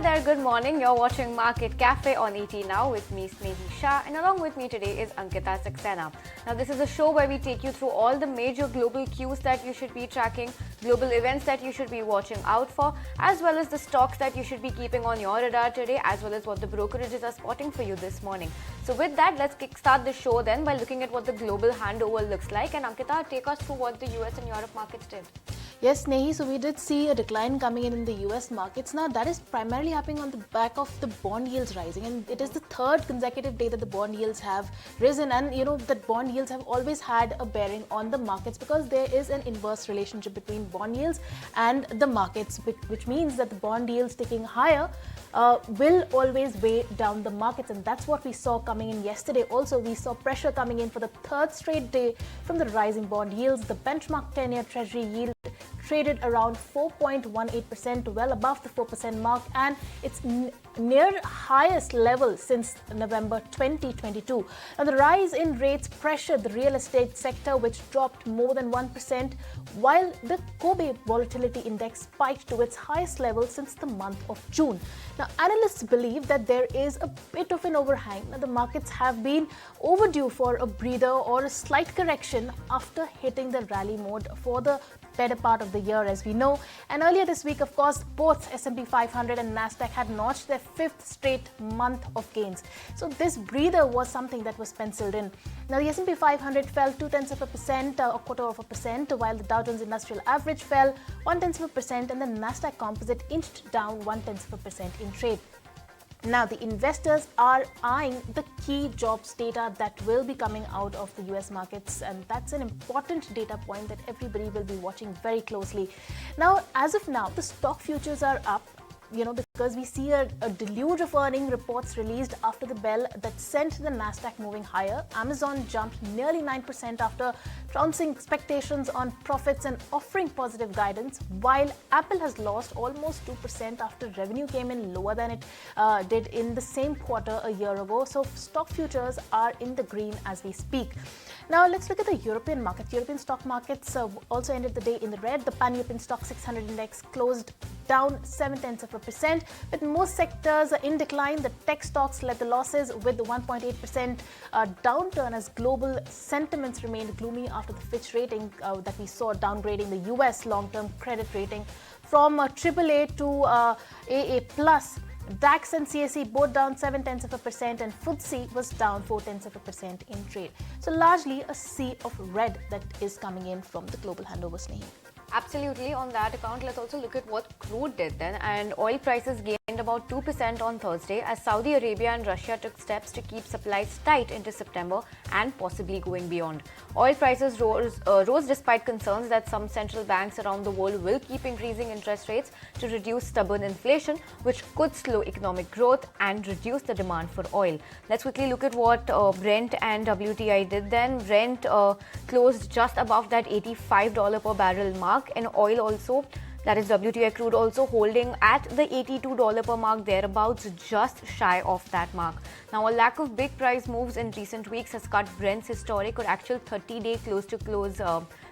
there, good morning. You're watching Market Cafe on ET Now with me, Snehi Shah, and along with me today is Ankita Saxena. Now, this is a show where we take you through all the major global cues that you should be tracking, global events that you should be watching out for, as well as the stocks that you should be keeping on your radar today, as well as what the brokerages are spotting for you this morning. So with that, let's kickstart the show then by looking at what the global handover looks like. And Ankita, take us through what the US and Europe markets did. Yes, Nehi, so we did see a decline coming in the US markets. Now, that is primarily happening on the back of the bond yields rising, and it is the third consecutive day that the bond yields have risen, and you know that bond yields have always had a bearing on the markets because there is an inverse relationship between bond yields and the markets, which means that the bond yields ticking higher will always weigh down the markets, and that's what we saw coming in yesterday. Also, we saw pressure coming in for the third straight day from the rising bond yields. The benchmark 10-year Treasury yield traded around 4.18%, well above the 4% mark, and it's near highest level since November 2022. Now, the rise in rates pressured the real estate sector, which dropped more than 1%, while the Kobe Volatility Index spiked to its highest level since the month of June. Now, analysts believe that there is a bit of an overhang. Now, the markets have been overdue for a breather or a slight correction after hitting the rally mode for the better part of the year, as we know. And earlier this week, of course, both S&P 500 and Nasdaq had notched their fifth straight month of gains. So this breather was something that was penciled in. Now, the S&P 500 fell 0.2%, a quarter of a percent, while the Dow Jones Industrial Average fell 0.1%, and the Nasdaq Composite inched down 0.1% in trade. Now, the investors are eyeing the key jobs data that will be coming out of the US markets, and that's an important data point that everybody will be watching very closely. Now, as of now, the stock futures are up, because we see a deluge of earning reports released after the bell that sent the Nasdaq moving higher. Amazon jumped nearly 9% after trouncing expectations on profits and offering positive guidance, while Apple has lost almost 2% after revenue came in lower than it did in the same quarter a year ago. So stock futures are in the green as we speak. Now, let's look at the European market. European stock markets also ended the day in the red. The Pan-European Stock 600 index closed down 0.7%, with most sectors in decline. The tech stocks led the losses with the 1.8% downturn as global sentiments remained gloomy after the Fitch rating that we saw downgrading the US long-term credit rating from AAA to AA+. DAX and CAC both down 0.7%, and FTSE was down 0.4% in trade. So largely a sea of red that is coming in from the global handover, Snehi. Absolutely. On that account, let's also look at what crude did then. And oil prices gained about 2% on Thursday as Saudi Arabia and Russia took steps to keep supplies tight into September and possibly going beyond. Oil prices rose despite concerns that some central banks around the world will keep increasing interest rates to reduce stubborn inflation, which could slow economic growth and reduce the demand for oil. Let's quickly look at what Brent and WTI did then. Brent closed just above that $85 per barrel mark, and oil also, that is WTI crude, also holding at the $82 per mark, thereabouts, just shy of that mark. Now, a lack of big price moves in recent weeks has cut Brent's historic or actual 30-day close-to-close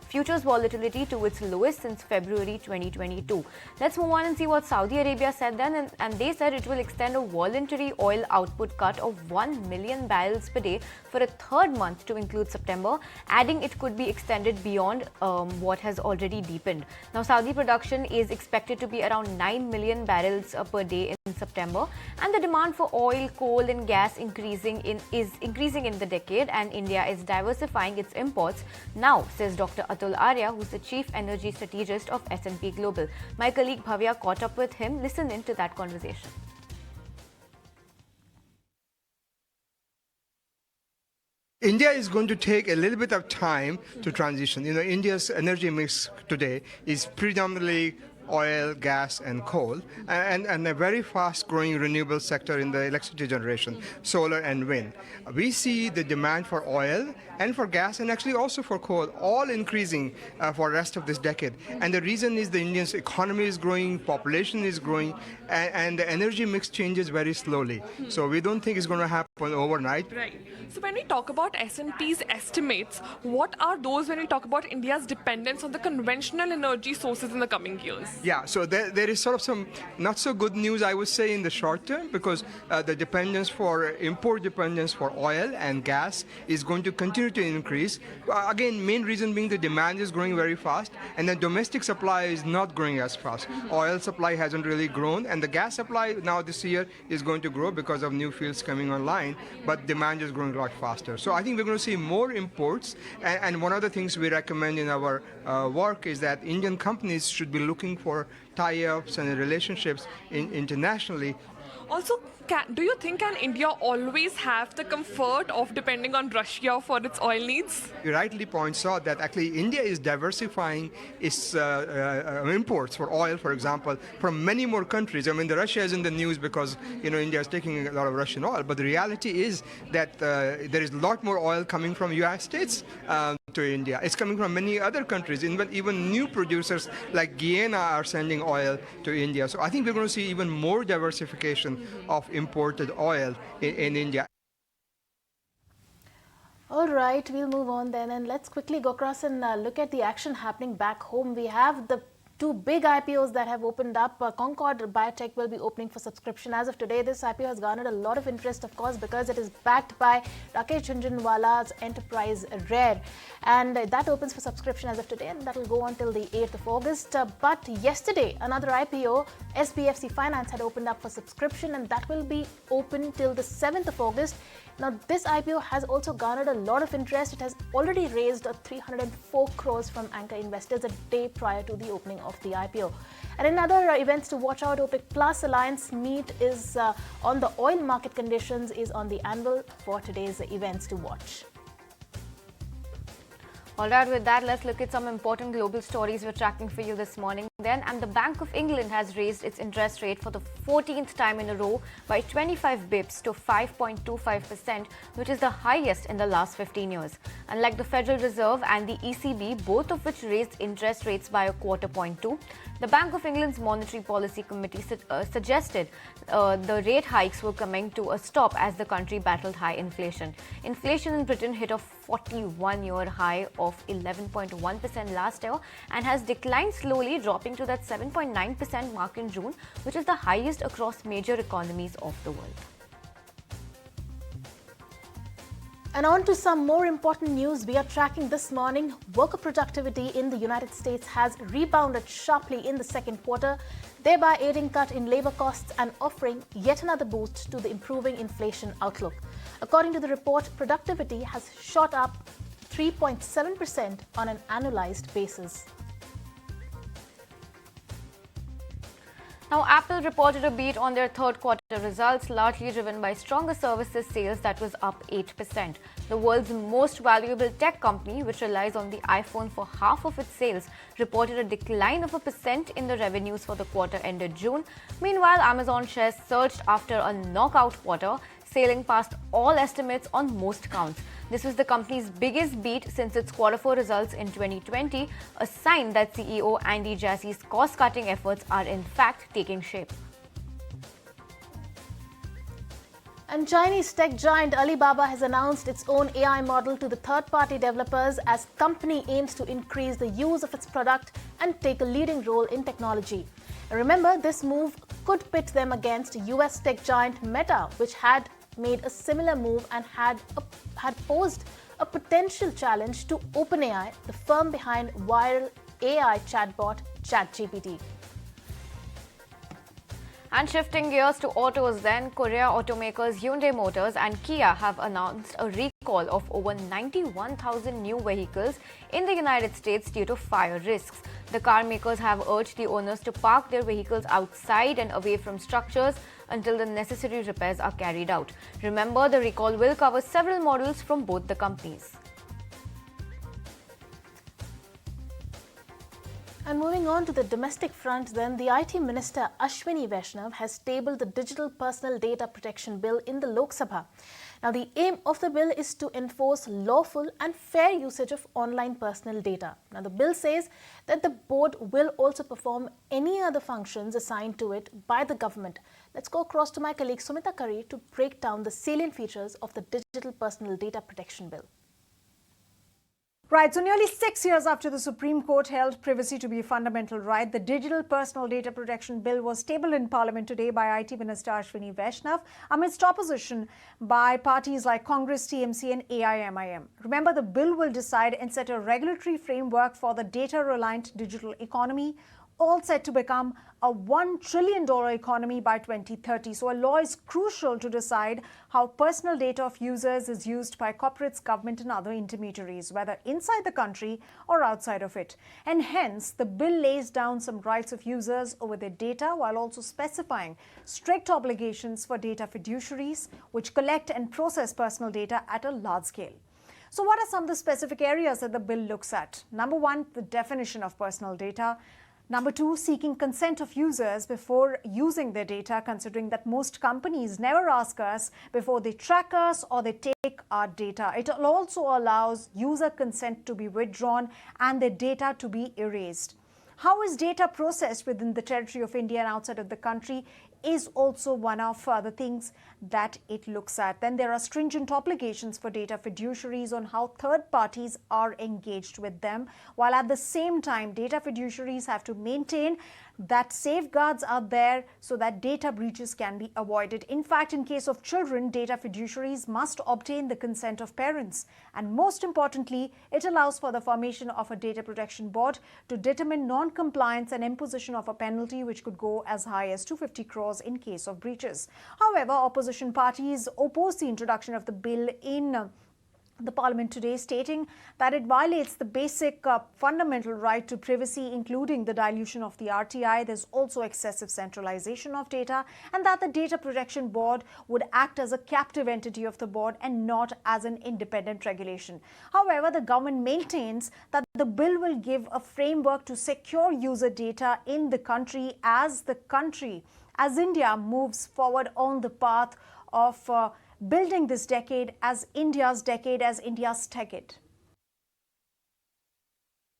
futures volatility to its lowest since February 2022. Let's move on and see what Saudi Arabia said then. And they said it will extend a voluntary oil output cut of 1 million barrels per day for a third month to include September, adding it could be extended beyond what has already deepened. Now, Saudi production is expected to be around 9 million barrels per day in September, and the demand for oil, coal and gas is increasing in the decade, and India is diversifying its imports now, says Dr. Atul Arya, who's the Chief Energy Strategist of S&P Global. My colleague Bhavya caught up with him. Listen in to that conversation. India is going to take a little bit of time to transition. India's energy mix today is predominantly oil, gas, and coal, and a very fast-growing renewable sector in the electricity generation, solar and wind. We see the demand for oil and for gas, and actually also for coal, all increasing for the rest of this decade. And the reason is the Indian economy is growing, population is growing, and the energy mix changes very slowly. So we don't think it's going to happen happen overnight. Right. So when we talk about S&P's estimates, what are those when we talk about India's dependence on the conventional energy sources in the coming years? Yeah, so there is sort of some not so good news, I would say, in the short term, because the dependence for import dependence for oil and gas is going to continue to increase. Again, main reason being the demand is growing very fast, and the domestic supply is not growing as fast. Oil supply hasn't really grown, and the gas supply now this year is going to grow because of new fields coming online, but demand is growing a lot faster. So I think we're going to see more imports, and one of the things we recommend in our work is that Indian companies should be looking for tie-ups and relationships internationally. Also, do you think can India always have the comfort of depending on Russia for its oil needs? You rightly points out that actually India is diversifying its imports for oil, for example, from many more countries. I mean, Russia is in the news because India is taking a lot of Russian oil, but the reality is that there is a lot more oil coming from United States to India. It's coming from many other countries. Even new producers like Guyana are sending oil to India. So I think we're going to see even more diversification of imported oil in India. All right, we'll move on then, and let's quickly go across and look at the action happening back home. We have the two big IPOs that have opened up. Concord Biotech will be opening for subscription. As of today, this IPO has garnered a lot of interest, of course, because it is backed by Rakesh Jhunjhunwala's enterprise Rare. And that opens for subscription as of today, and that will go on till the 8th of August. But yesterday, another IPO, SBFC Finance, had opened up for subscription, and that will be open till the 7th of August. Now, this IPO has also garnered a lot of interest. It has already raised 304 crores from anchor investors a day prior to the opening of the IPO. And in other events to watch out, OPEC Plus Alliance meet is on the oil market conditions is on the anvil for today's events to watch. All right, with that, let's look at some important global stories we're tracking for you this morning. And the Bank of England has raised its interest rate for the 14th time in a row by 25 bips to 5.25%, which is the highest in the last 15 years. Unlike the Federal Reserve and the ECB, both of which raised interest rates by a quarter point too, the Bank of England's Monetary Policy Committee suggested the rate hikes were coming to a stop as the country battled high inflation. Inflation in Britain hit a 41-year high of 11.1% last year and has declined slowly, dropping to that 7.9% mark in June, which is the highest across major economies of the world. And on to some more important news we are tracking this morning. Worker productivity in the United States has rebounded sharply in the second quarter, thereby aiding cut in labor costs and offering yet another boost to the improving inflation outlook. According to the report, productivity has shot up 3.7% on an annualized basis. Now, Apple reported a beat on their third quarter results, largely driven by stronger services sales that was up 8%. The world's most valuable tech company, which relies on the iPhone for half of its sales, reported a decline of 1% in the revenues for the quarter ended June. Meanwhile, Amazon shares surged after a knockout quarter, sailing past all estimates on most counts. This was the company's biggest beat since its Q4 results in 2020, a sign that CEO Andy Jassy's cost-cutting efforts are in fact taking shape. And Chinese tech giant Alibaba has announced its own AI model to the third-party developers as company aims to increase the use of its product and take a leading role in technology. Remember, this move could pit them against US tech giant Meta, which had made a similar move and had posed a potential challenge to OpenAI, the firm behind viral AI chatbot ChatGPT. And shifting gears to autos then, Korea automakers Hyundai Motors and Kia have announced a recall of over 91,000 new vehicles in the United States due to fire risks. The car makers have urged the owners to park their vehicles outside and away from structures until the necessary repairs are carried out. Remember, the recall will cover several models from both the companies. And moving on to the domestic front then, the IT Minister Ashwini Vaishnav has tabled the Digital Personal Data Protection Bill in the Lok Sabha. Now, the aim of the bill is to enforce lawful and fair usage of online personal data. Now, the bill says that the board will also perform any other functions assigned to it by the government. Let's go across to my colleague Sumita Curry to break down the salient features of the Digital Personal Data Protection Bill. Right, so nearly 6 years after the Supreme Court held privacy to be a fundamental right, the Digital Personal Data Protection Bill was tabled in Parliament today by IT Minister Ashwini Vaishnav amidst opposition by parties like Congress, TMC and AIMIM. Remember, the bill will decide and set a regulatory framework for the data-reliant digital economy, all set to become a $1 trillion economy by 2030. So a law is crucial to decide how personal data of users is used by corporates, government and other intermediaries, whether inside the country or outside of it. And hence, the bill lays down some rights of users over their data while also specifying strict obligations for data fiduciaries, which collect and process personal data at a large scale. So what are some of the specific areas that the bill looks at? Number one, the definition of personal data. Number two, seeking consent of users before using their data, considering that most companies never ask us before they track us or they take our data. It also allows user consent to be withdrawn and their data to be erased. How is data processed within the territory of India and outside of the country is also one of the things that it looks at. Then there are stringent obligations for data fiduciaries on how third parties are engaged with them, while at the same time data fiduciaries have to maintain that safeguards are there so that data breaches can be avoided. In fact, in case of children, data fiduciaries must obtain the consent of parents. And most importantly, it allows for the formation of a data protection board to determine non-compliance and imposition of a penalty which could go as high as 250 crores in case of breaches. However, opposition parties oppose the introduction of the bill in the Parliament today, stating that it violates the basic fundamental right to privacy, including the dilution of the RTI. There's also excessive centralization of data, and that the Data Protection Board would act as a captive entity of the board and not as an independent regulation. However, the government maintains that the bill will give a framework to secure user data in the country as India moves forward on the path of building this decade as India's decade.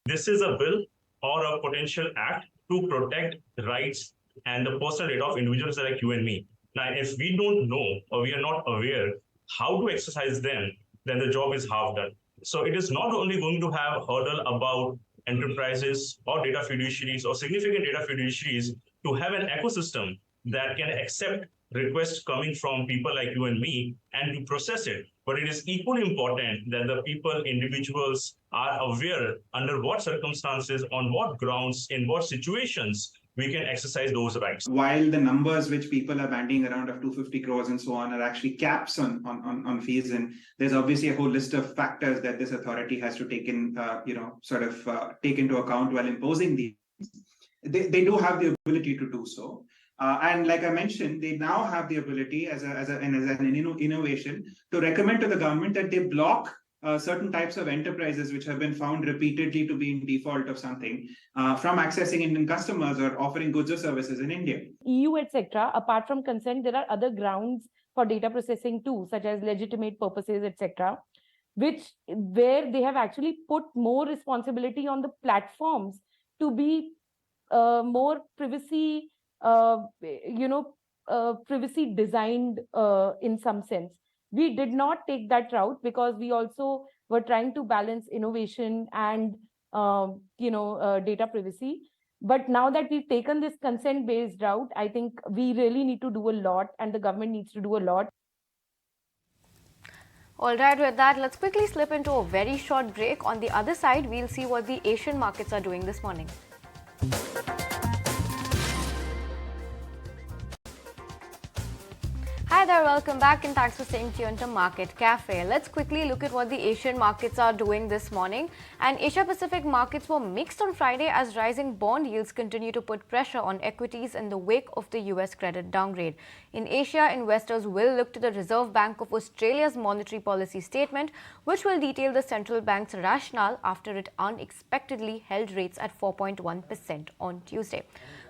This is a bill or a potential act to protect the rights and the personal data of individuals like you and me. Now, if we don't know or we are not aware how to exercise them, then the job is half done. So it is not only going to have a hurdle about enterprises or data fiduciaries or significant data fiduciaries to have an ecosystem that can accept requests coming from people like you and me and to process it. But it is equally important that the people, individuals are aware under what circumstances, on what grounds, in what situations we can exercise those rights. While the numbers which people are bandying around of 250 crores and so on are actually caps on fees, and there's obviously a whole list of factors that this authority has to take in, take into account while imposing these. They do have the ability to do so. And like I mentioned, they now have the ability as an innovation to recommend to the government that they block certain types of enterprises which have been found repeatedly to be in default of something from accessing Indian customers or offering goods or services in India. EU, etc. Apart from consent, there are other grounds for data processing too, such as legitimate purposes, etc., where they have actually put more responsibility on the platforms to be more privacy. Privacy designed in some sense. We did not take that route because we also were trying to balance innovation and data privacy. But now that we've taken this consent-based route, I think we really need to do a lot, and the government needs to do a lot. All right, with that, let's quickly slip into a very short break. On the other side, we'll see what the Asian markets are doing this morning. Hi there, welcome back and thanks for staying tuned to Market Cafe. Let's quickly look at what the Asian markets are doing this morning. And Asia Pacific markets were mixed on Friday as rising bond yields continue to put pressure on equities in the wake of the US credit downgrade. In Asia, investors will look to the Reserve Bank of Australia's monetary policy statement, which will detail the central bank's rationale after it unexpectedly held rates at 4.1% on Tuesday.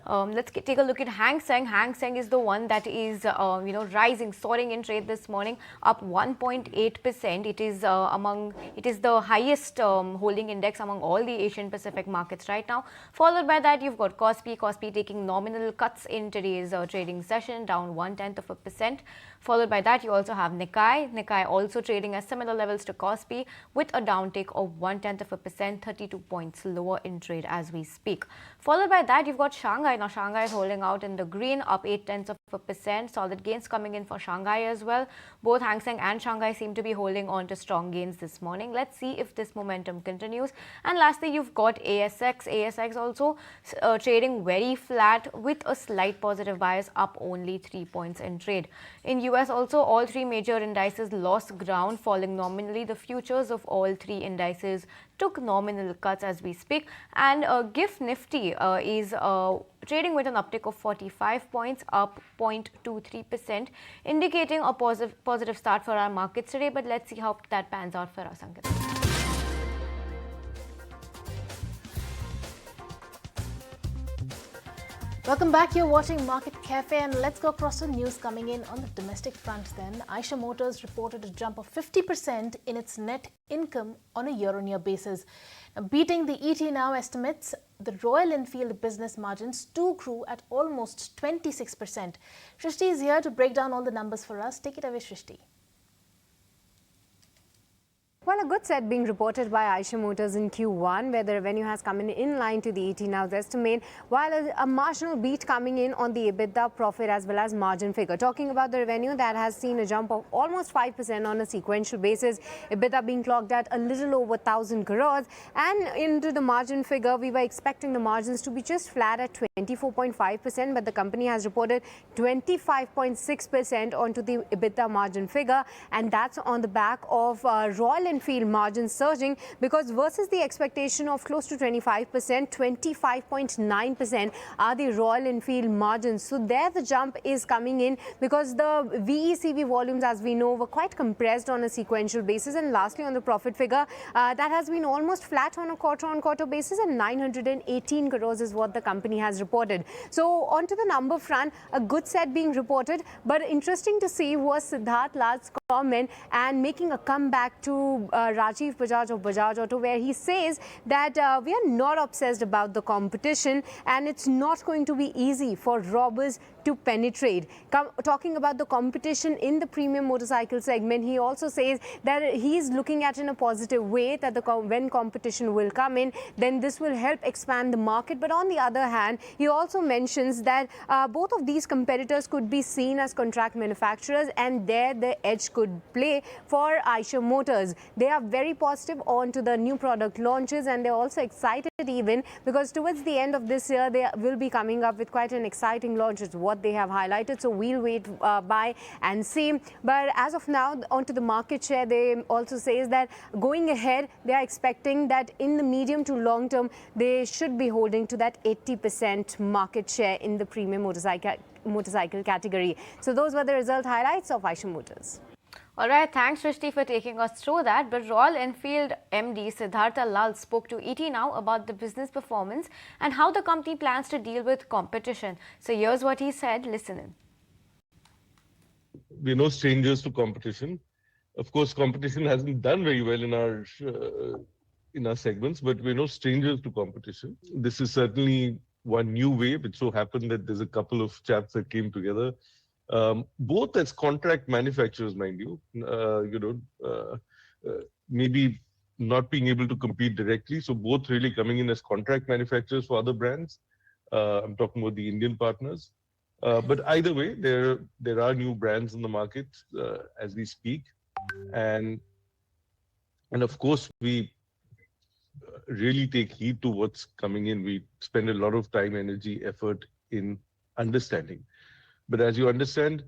Let's take a look at Hang Seng. Hang Seng is the one that is, rising, soaring in trade this morning, up 1.8%. It is the highest holding index among all the Asian Pacific markets right now. Followed by that, you've got Kospi. Kospi taking nominal cuts in today's trading session, down 0.1%. Followed by that, you also have Nikkei. Nikkei also trading at similar levels to Kospi with a downtick of 0.1%, 32 points lower in trade as we speak. Followed by that, you've got Shanghai. Now, Shanghai is holding out in the green, up 0.8%. Solid gains coming in for Shanghai as well. Both Hang Seng and Shanghai seem to be holding on to strong gains this morning. Let's see if this momentum continues. And lastly, you've got ASX. ASX also trading very flat with a slight positive bias, up only 3 points in trade. In US also, all three major indices lost ground, falling nominally. The futures of all three indices took nominal cuts as we speak. And GIFT Nifty is trading with an uptick of 45 points, up 0.23%, indicating a positive start for our markets today. But let's see how that pans out for us, Ankit. Welcome back. You're watching Market Cafe, and let's go across the news coming in on the domestic front then. Eicher Motors reported a jump of 50% in its net income on a year-on-year basis. Now, beating the ET Now estimates, the Royal Enfield business margins too grew at almost 26%. Shrishti is here to break down all the numbers for us. Take it away, Shrishti. Well, a good set being reported by Eicher Motors in Q1, where the revenue has come in line to the ET Now's estimate, while a marginal beat coming in on the EBITDA, profit as well as margin figure. Talking about the revenue, that has seen a jump of almost 5% on a sequential basis, EBITDA being clocked at a little over 1,000 crores. And into the margin figure, we were expecting the margins to be just flat at 24.5%, but the company has reported 25.6% onto the EBITDA margin figure, and that's on the back of Royal Enfield margins surging, because versus the expectation of close to 25%, 25.9% are the Royal Enfield margins. So there the jump is coming in because the VECV volumes, as we know, were quite compressed on a sequential basis. And lastly, on the profit figure, that has been almost flat on a quarter-on-quarter basis, and 918 crores is what the company has reported. So onto the number front, a good set being reported, but interesting to see was Siddharth Lal's comment and making a comeback to Rajiv Bajaj of Bajaj Auto, where he says that we are not obsessed about the competition and it's not going to be easy for robbers to penetrate. Talking about the competition in the premium motorcycle segment, he also says that he is looking at in a positive way that when competition will come in, then this will help expand the market. But on the other hand, he also mentions that both of these competitors could be seen as contract manufacturers, and there the edge could play for Eicher Motors. They are very positive on to the new product launches, and they're also excited even because towards the end of this year, they will be coming up with quite an exciting launch, is what they have highlighted. So we'll wait by and see. But as of now, onto the market share, they also says that going ahead, they are expecting that in the medium to long term, they should be holding to that 80% market share in the premium motorcycle category. So those were the result highlights of Eicher Motors. All right, thanks Shrishti for taking us through that. But Royal Enfield MD Siddhartha Lal spoke to ET Now about the business performance and how the company plans to deal with competition. So here's what he said. Listen in. We're no strangers to competition. Of course, competition hasn't done very well in our segments, but we're no strangers to competition. This is certainly one new wave. It so happened that there's a couple of chaps that came together. Both as contract manufacturers, mind you, maybe not being able to compete directly. So both really coming in as contract manufacturers for other brands. I'm talking about the Indian partners. But either way, there are new brands in the market as we speak. And of course, we really take heed to what's coming in. We spend a lot of time, energy, effort in understanding. But as you understand,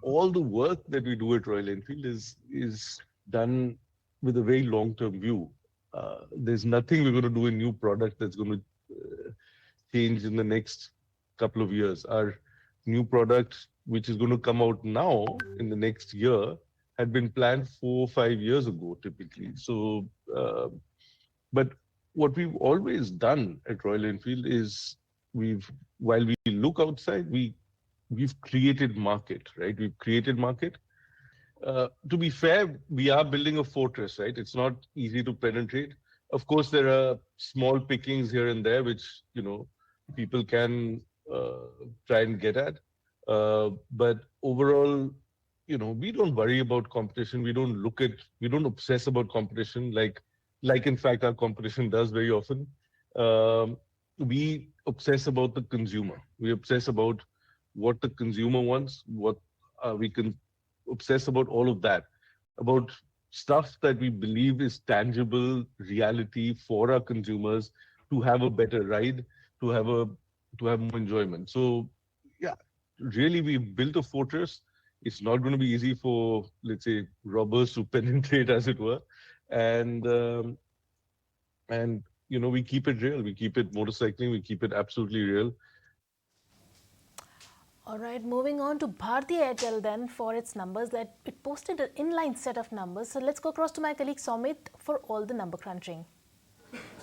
all the work that we do at Royal Enfield is done with a very long-term view. There's nothing we're going to do a new product that's going to change in the next couple of years. Our new product, which is going to come out now in the next year, had been planned 4 or 5 years ago, typically. So, but what we've always done at Royal Enfield is while we look outside, we've created market, right? We've created market. To be fair, we are building a fortress, right? It's not easy to penetrate. Of course, there are small pickings here and there, which, people can try and get at. But overall, we don't worry about competition. We don't obsess about competition like in fact our competition does very often. We obsess about the consumer. We obsess about what the consumer wants, what we can obsess about all of that, about stuff that we believe is tangible reality for our consumers to have a better ride, to have more enjoyment. So yeah, really we've built a fortress. It's not going to be easy for, let's say, robbers to penetrate, as it were, and we keep it real. We keep it motorcycling. We keep it absolutely real. All right, moving on to Bharti Airtel then for its numbers that it posted an inline set of numbers. So let's go across to my colleague Somit for all the number crunching.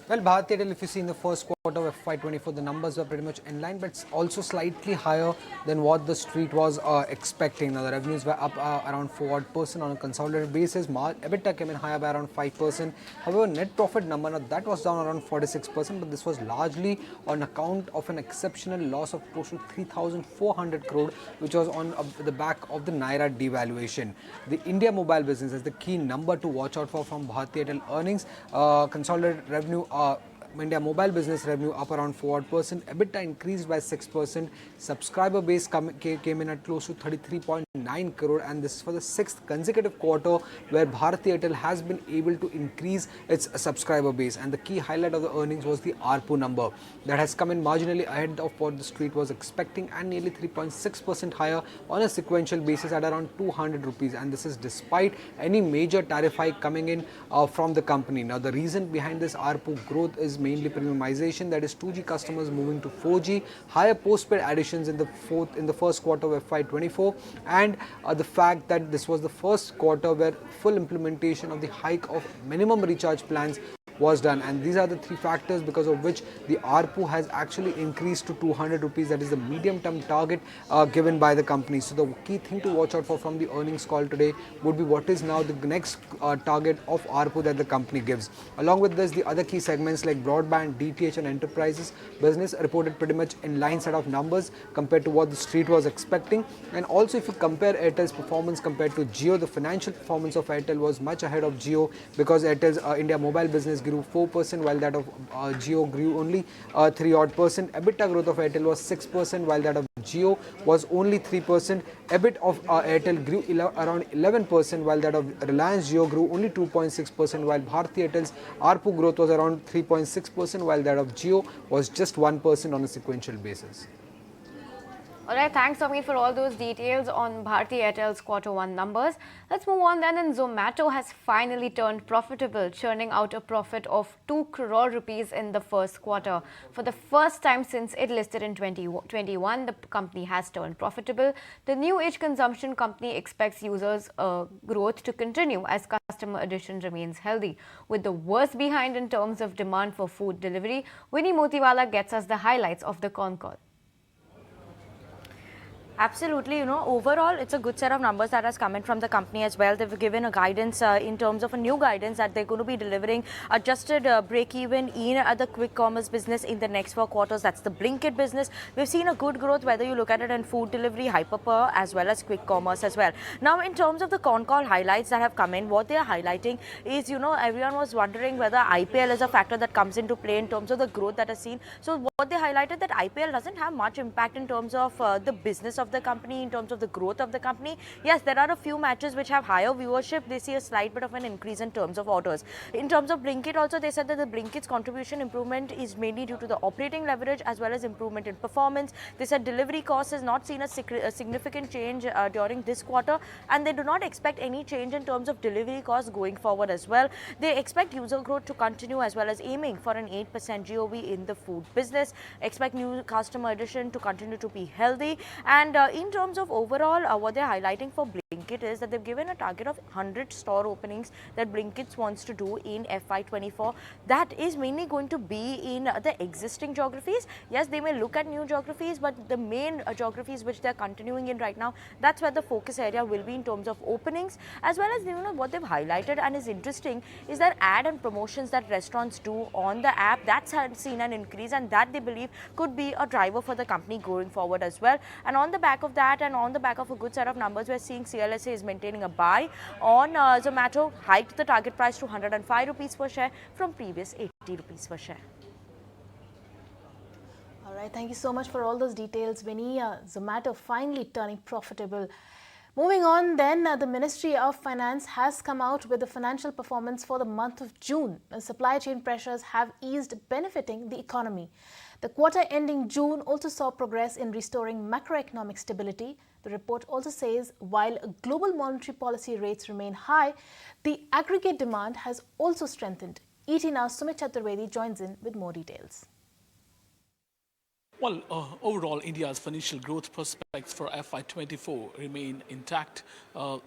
Well, Bharti Airtel, if you see in the first quarter of FY24, the numbers were pretty much in line, but it's also slightly higher than what the street was expecting. Now, the revenues were up around 4% on a consolidated basis. EBITDA came in higher by around 5%. However, net profit number, now that was down around 46%, but this was largely on account of an exceptional loss of close to 3,400 crore, which was on the back of the Naira devaluation. The India mobile business is the key number to watch out for from Bharti Airtel earnings. Consolidated revenue India mobile business revenue up around 4%, EBITDA increased by 6%, subscriber base came in at close to 33.9 crore, and this is for the 6th consecutive quarter where Bharti Airtel has been able to increase its subscriber base. And the key highlight of the earnings was the ARPU number that has come in marginally ahead of what the street was expecting and nearly 3.6% higher on a sequential basis at around 200 rupees, and this is despite any major tariff hike coming in from the company. Now, the reason behind this ARPU growth is mainly premiumization, that is 2G customers moving to 4G, higher postpaid additions in the first quarter of FY24, and the fact that this was the first quarter where full implementation of the hike of minimum recharge plans was done, and these are the three factors because of which the ARPU has actually increased to 200 rupees. That is the medium-term target given by the company. So the key thing to watch out for from the earnings call today would be what is now the next target of ARPU that the company gives. Along with this, the other key segments like broadband, DTH and enterprises business reported pretty much in line set of numbers compared to what the street was expecting. And also if you compare Airtel's performance compared to Jio, the financial performance of Airtel was much ahead of Jio because Airtel's India mobile business grew 4% while that of Jio grew only 3-odd%. EBITDA growth of Airtel was 6% while that of Jio was only 3%. EBIT of Airtel grew around 11% while that of Reliance Jio grew only 2.6%, while Bharti Airtel's ARPU growth was around 3.6% while that of Jio was just 1% on a sequential basis. Alright, thanks Amit for all those details on Bharti Airtel's Q1 numbers. Let's move on then, and Zomato has finally turned profitable, churning out a profit of 2 crore rupees in the first quarter. For the first time since it listed in 2021, the company has turned profitable. The new age consumption company expects users' growth to continue as customer addition remains healthy. With the worst behind in terms of demand for food delivery, Winnie Motiwala gets us the highlights of the con call. Absolutely, overall, it's a good set of numbers that has come in from the company as well. They've given a guidance in terms of a new guidance that they're going to be delivering adjusted break-even in the quick commerce business in the next 4 quarters. That's the Blinkit business. We've seen a good growth, whether you look at it in food delivery, hyperpur, as well as quick commerce as well. Now, in terms of the con call highlights that have come in, what they are highlighting is, everyone was wondering whether IPL is a factor that comes into play in terms of the growth that is seen. So what they highlighted that IPL doesn't have much impact in terms of the business of the company, in terms of the growth of the company. Yes, there are a few matches which have higher viewership. They see a slight bit of an increase in terms of orders. In terms of Blinkit also, they said that the Blinkit's contribution improvement is mainly due to the operating leverage as well as improvement in performance. They said delivery cost has not seen a significant change during this quarter, and they do not expect any change in terms of delivery costs going forward as well. They expect user growth to continue as well as aiming for an 8% GOV in the food business. Expect new customer addition to continue to be healthy. And in terms of overall what they're highlighting for Blinkit Blinkit is that they've given a target of 100 store openings that Blinkit wants to do in FY24. That is mainly going to be in the existing geographies. Yes, they may look at new geographies, but the main geographies which they're continuing in right now, that's where the focus area will be in terms of openings, as well as what they've highlighted and is interesting is that ad and promotions that restaurants do on the app, that's seen an increase, and that they believe could be a driver for the company going forward as well. And on the back of that and on the back of a good set of numbers, we're seeing CLSA is maintaining a buy on Zomato, hiked the target price to 105 rupees per share from previous 80 rupees per share. All right, thank you so much for all those details, Vinny. Zomato finally turning profitable. Moving on then, the Ministry of Finance has come out with the financial performance for the month of June. Supply chain pressures have eased, benefiting the economy. The quarter ending June also saw progress in restoring macroeconomic stability. The report also says while global monetary policy rates remain high, the aggregate demand has also strengthened. ET Now's Sumit Chaturvedi joins in with more details. Well, overall, India's financial growth prospects for FY24 remain intact.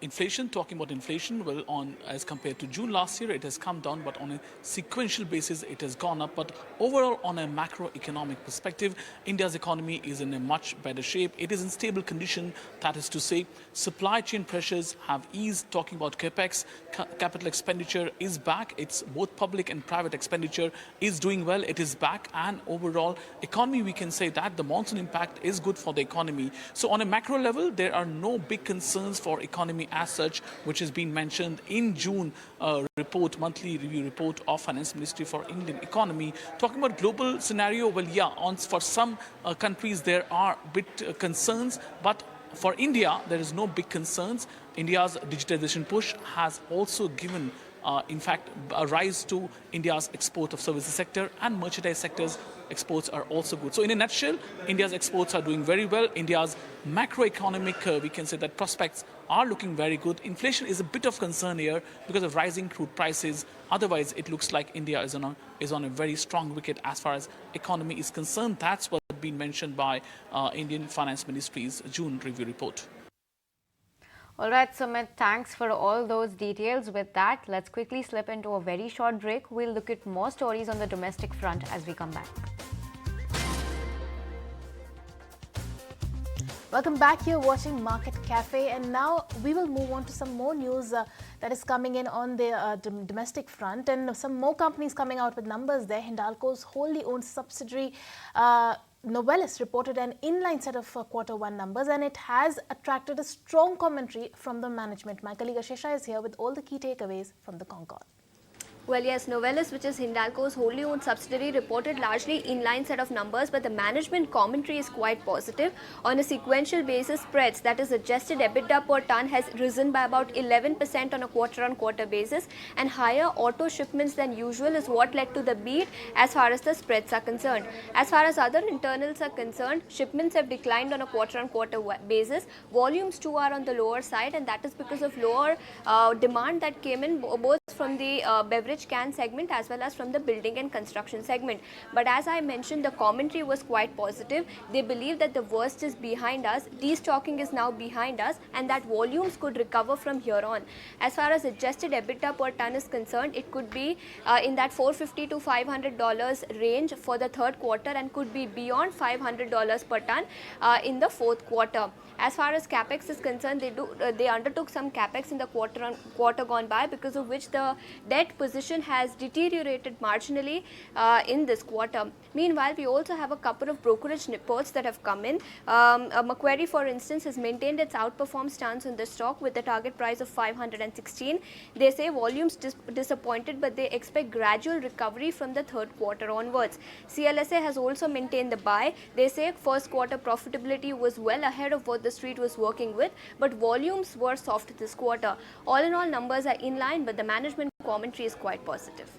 Inflation, talking about inflation, well, as compared to June last year, it has come down, but on a sequential basis, it has gone up. But overall, on a macroeconomic perspective, India's economy is in a much better shape. It is in stable condition. That is to say, supply chain pressures have eased. Talking about capex, capital expenditure is back. It's both public and private expenditure is doing well. It is back, and overall economy, we can say that the monsoon impact is good for the economy. So on a macro level, there are no big concerns for economy as such, which has been mentioned in June report, monthly review report of Finance Ministry for Indian economy. Talking about global scenario, well, yeah, for some countries there are bit concerns, but for India, there is no big concerns. India's digitization push has also given in fact, a rise to India's export of services sector, and merchandise sectors exports are also good. So in a nutshell, India's exports are doing very well. India's macroeconomic, we can say that prospects are looking very good. Inflation is a bit of concern here because of rising crude prices. Otherwise, it looks like India is on a very strong wicket as far as economy is concerned. That's what's been mentioned by Indian Finance Ministry's June review report. All right, Sumit, thanks for all those details. With that, let's quickly slip into a very short break. We'll look at more stories on the domestic front as we come back. Welcome back. You're watching Market Cafe, and now we will move on to some more news that is coming in on the domestic front, and some more companies coming out with numbers there. Hindalco's wholly owned subsidiary Novelis reported an inline set of Q1 numbers, and it has attracted a strong commentary from the management. My colleague Ashesha is here with all the key takeaways from the con call. Well, yes, Novelis, which is Hindalco's wholly owned subsidiary, reported largely inline set of numbers, but the management commentary is quite positive. On a sequential basis, spreads, that is adjusted EBITDA per ton, has risen by about 11% on a quarter-on-quarter basis, and higher auto shipments than usual is what led to the beat as far as the spreads are concerned. As far as other internals are concerned, shipments have declined on a quarter-on-quarter basis. Volumes too are on the lower side, and that is because of lower demand that came in both from the beverage can segment as well as from the building and construction segment. But as I mentioned, the commentary was quite positive. They believe that the worst is behind us, destocking is now behind us, and that volumes could recover from here on. As far as adjusted EBITDA per ton is concerned, it could be in that $450 to $500 range for the third quarter, and could be beyond $500 per ton in the fourth quarter. As far as capex is concerned, they undertook some capex in the quarter gone by, because of which the debt position has deteriorated marginally in this quarter. Meanwhile, we also have a couple of brokerage reports that have come in. Macquarie, for instance, has maintained its outperform stance on the stock with a target price of 516. They say volumes disappointed, but they expect gradual recovery from the third quarter onwards. CLSA has also maintained the buy. They say first quarter profitability was well ahead of what the street was working with, but volumes were soft this quarter. All in all, numbers are in line, but the management commentary is quite positive.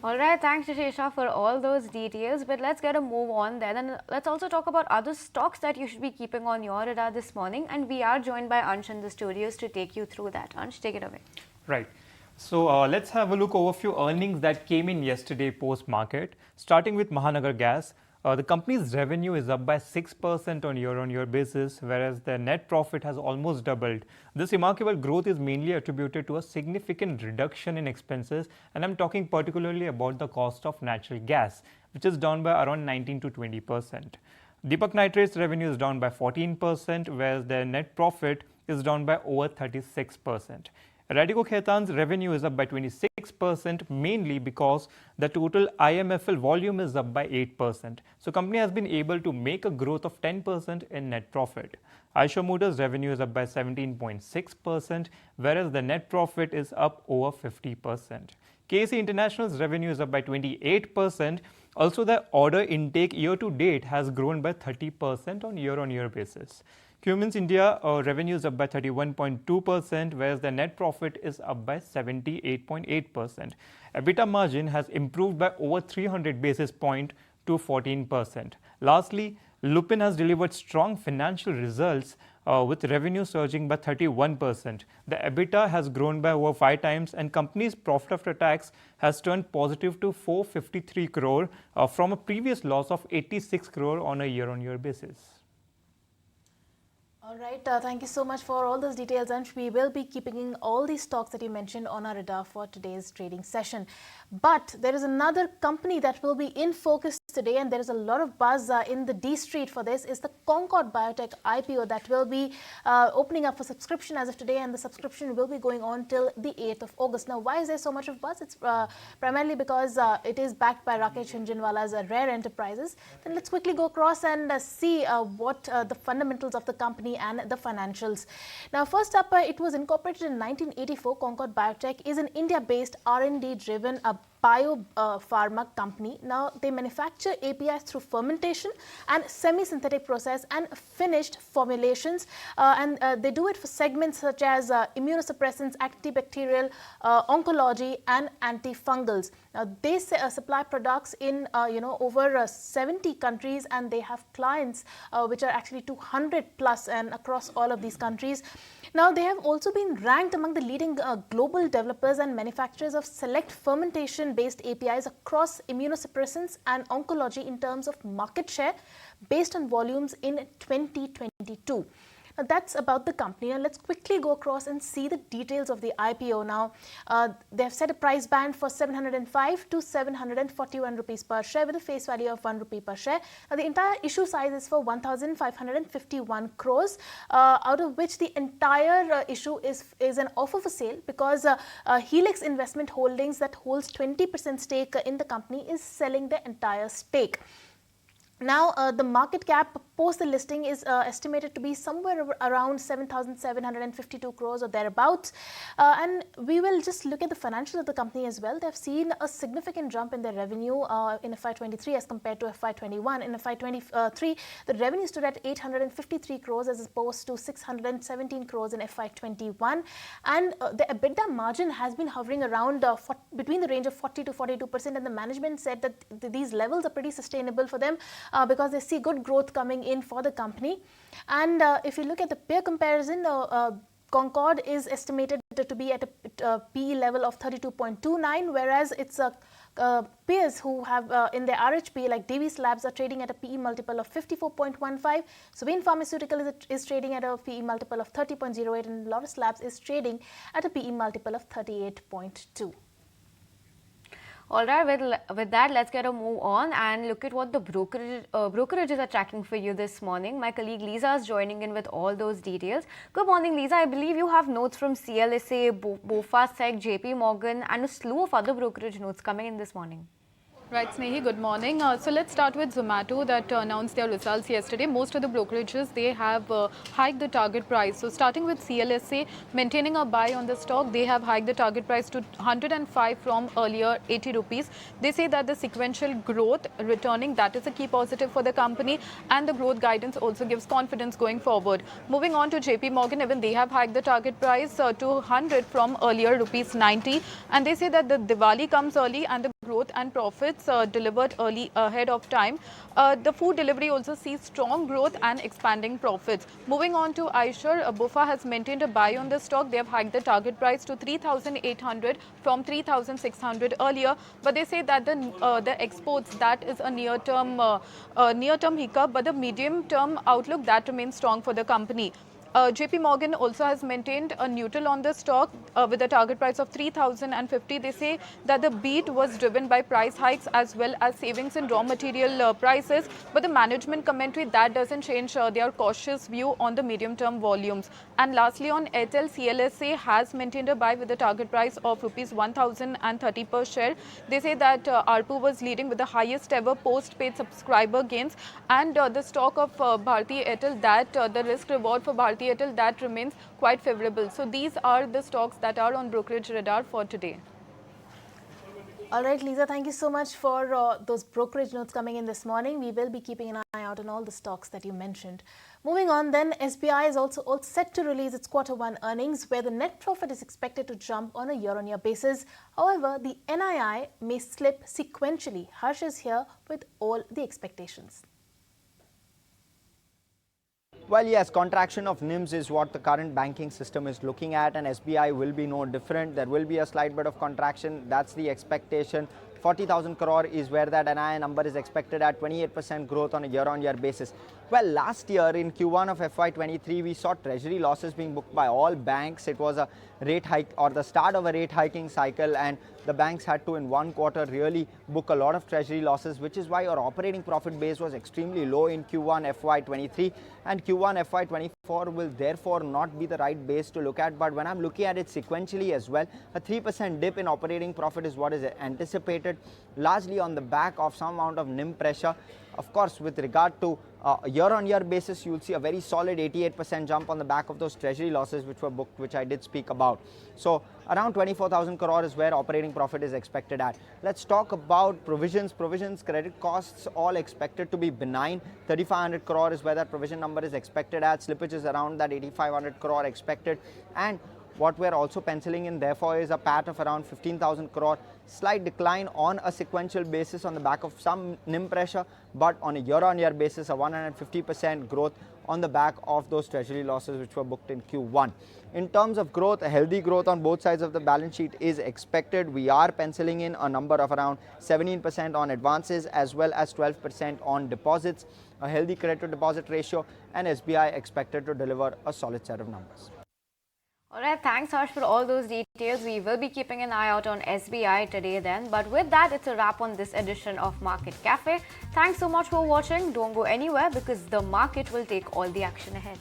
All right, thanks Ashesha for all those details, but let's get a move on then, and let's also talk about other stocks that you should be keeping on your radar this morning, and we are joined by Ansh in the studios to take you through that. Ansh, take it away. Right. So let's have a look over a few earnings that came in yesterday post-market, starting with Mahanagar Gas. The company's revenue is up by 6% on year-on-year basis, whereas their net profit has almost doubled. This remarkable growth is mainly attributed to a significant reduction in expenses, and I'm talking particularly about the cost of natural gas, which is down by around 19 to 20%. Deepak Nitrate's revenue is down by 14%, whereas their net profit is down by over 36%. Radico Khaitan's revenue is up by 26%, mainly because the total IMFL volume is up by 8%. So company has been able to make a growth of 10% in net profit. Eicher Motors revenue is up by 17.6%, whereas the net profit is up over 50%. KC International's revenue is up by 28%. Also, the order intake year to date has grown by 30% on year-on-year basis. Cummins India revenue is up by 31.2%, whereas the net profit is up by 78.8%. EBITDA margin has improved by over 300 basis points to 14%. Lastly, Lupin has delivered strong financial results with revenue surging by 31%. The EBITDA has grown by over 5 times, and company's profit after tax has turned positive to 453 crore from a previous loss of 86 crore on a year-on-year basis. All right, thank you so much for all those details, and we will be keeping all these stocks that you mentioned on our radar for today's trading session. But there is another company that will be in focus today, and there is a lot of buzz in the D Street for this, is the Concord Biotech IPO that will be opening up for subscription as of today, and the subscription will be going on till the 8th of August. Now, why is there so much of buzz? It's primarily because it is backed by Rakesh Jhunjhunwala's Rare Enterprises. Then let's quickly go across and see what the fundamentals of the company and the financials. Now, first up, it was incorporated in 1984. Concord Biotech is an India-based R&D driven bio-pharma company. Now, they manufacture APIs through fermentation and semi-synthetic process and finished formulations, and they do it for segments such as immunosuppressants, antibacterial, oncology, and antifungals. Now, they supply products in over 70 countries, and they have clients which are actually 200 plus and across all of these countries. Now, they have also been ranked among the leading global developers and manufacturers of select fermentation-based APIs across immunosuppressants and oncology in terms of market share based on volumes in 2022. Now, that's about the company. Now, let's quickly go across and see the details of the IPO. Now, they have set a price band for 705 to 741 rupees per share with a face value of 1 rupee per share. Now, the entire issue size is for 1,551 crores, out of which the entire issue is an offer for sale because Helix Investment Holdings, that holds 20% stake in the company, is selling the entire stake. Now, the market cap post the listing is estimated to be somewhere around 7,752 crores or thereabouts. And we will just look at the financials of the company as well. They've seen a significant jump in their revenue in FY23 as compared to FY21. In FY23, the revenue stood at 853 crores as opposed to 617 crores in FY21. And the EBITDA margin has been hovering around between the range of 40 to 42%. And the management said that these levels are pretty sustainable for them, because they see good growth coming in for the company. And if you look at the peer comparison, Concord is estimated to be at a PE level of 32.29, whereas its peers who have in their RHP like Davies Labs are trading at a PE multiple of 54.15. Swin Pharmaceutical is trading at a PE multiple of 30.08, and Lotus Labs is trading at a PE multiple of 38.2. All right, with that, let's get a move on and look at what the brokerages are tracking for you this morning. My colleague Lisa is joining in with all those details. Good morning, Lisa. I believe you have notes from CLSA, BofA, SEC, JP Morgan, and a slew of other brokerage notes coming in this morning. Right, Snehi, good morning. So let's start with Zomato that announced their results yesterday. Most of the brokerages, they have hiked the target price. So starting with CLSA, maintaining a buy on the stock, they have hiked the target price to 105 from earlier 80 rupees. They say that the sequential growth returning, that is a key positive for the company, and the growth guidance also gives confidence going forward. Moving on to JP Morgan, even they have hiked the target price to 100 from earlier rupees 90, and they say that the Diwali comes early and the growth growth and profits delivered early ahead of time. The food delivery also sees strong growth and expanding profits. Moving on to iSure, Bufa has maintained a buy on the stock. They have hiked the target price to 3,800 from 3,600 earlier. But they say that the exports, that is a near-term hiccup, but the medium-term outlook, that remains strong for the company. JP Morgan also has maintained a neutral on the stock with a target price of 3,050. They say that the beat was driven by price hikes as well as savings in raw material prices. But the management commentary, that doesn't change their cautious view on the medium-term volumes. And lastly, on Airtel, CLSA has maintained a buy with a target price of rupees 1,030 per share. They say that ARPU was leading with the highest ever post-paid subscriber gains. And the stock of Bharti Airtel, that the risk-reward for Bharti Airtel, that remains quite favorable. So these are the stocks that are on brokerage radar for today. All right, Lisa, thank you so much for those brokerage notes coming in this morning. We will be keeping an eye out on all the stocks that you mentioned. Moving on then, SBI is also all set to release its Q1 earnings, where the net profit is expected to jump on a year-on-year basis. However, the NII may slip sequentially. Harsh is here with all the expectations. Well, yes, contraction of NIMs is what the current banking system is looking at, and SBI will be no different. There will be a slight bit of contraction. That's the expectation. 40,000 crore is where that NII number is expected at, 28% growth on a year-on-year basis. Well, last year in Q1 of FY23, we saw treasury losses being booked by all banks. It was a rate hike or the start of a rate hiking cycle, and the banks had to in one quarter really book a lot of treasury losses, which is why our operating profit base was extremely low in Q1 FY23, and Q1 FY24 will therefore not be the right base to look at. But when I'm looking at it sequentially as well, a 3% dip in operating profit is what is anticipated, largely on the back of some amount of NIM pressure. Of course, with regard to a year-on-year basis, you will see a very solid 88% jump on the back of those treasury losses which were booked, which I did speak about. So around 24,000 crore is where operating profit is expected at. Let's talk about provisions. Provisions, credit costs, all expected to be benign. 3,500 crore is where that provision number is expected at. Slippage is around that 8,500 crore expected. And what we're also penciling in, therefore, is a PAT of around 15,000 crore. Slight decline on a sequential basis on the back of some NIM pressure, but on a year-on-year basis, a 150% growth on the back of those treasury losses which were booked in Q1. In terms of growth, a healthy growth on both sides of the balance sheet is expected. We are penciling in a number of around 17% on advances as well as 12% on deposits, a healthy credit to deposit ratio, and SBI expected to deliver a solid set of numbers. All right, thanks Harsh for all those details. We will be keeping an eye out on SBI today then. But with that, it's a wrap on this edition of Market Cafe. Thanks so much for watching. Don't go anywhere because the market will take all the action ahead.